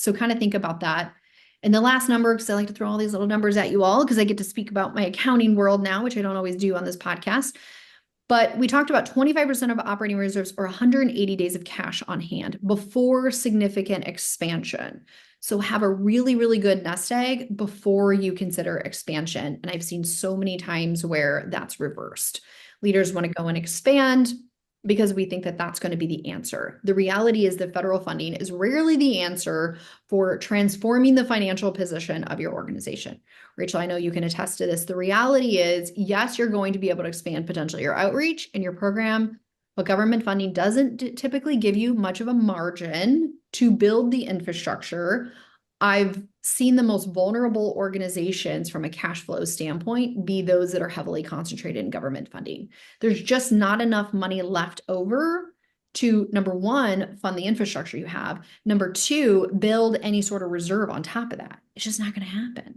So kind of think about that. And the last number, because I like to throw all these little numbers at you all, because I get to speak about my accounting world now, which I don't always do on this podcast. But we talked about 25% of operating reserves or 180 days of cash on hand before significant expansion. So have a really, really good nest egg before you consider expansion. And I've seen so many times where that's reversed. Leaders want to go and expand because we think that that's going to be the answer. The reality is that federal funding is rarely the answer for transforming the financial position of your organization. Rachel, I know you can attest to this. The reality is, yes, you're going to be able to expand potentially your outreach and your program, but government funding doesn't typically give you much of a margin to build the infrastructure. I've seen the most vulnerable organizations from a cash flow standpoint be those that are heavily concentrated in government funding. There's just not enough money left over to, number one, fund the infrastructure you have. Number two, build any sort of reserve on top of that. It's just not going to happen.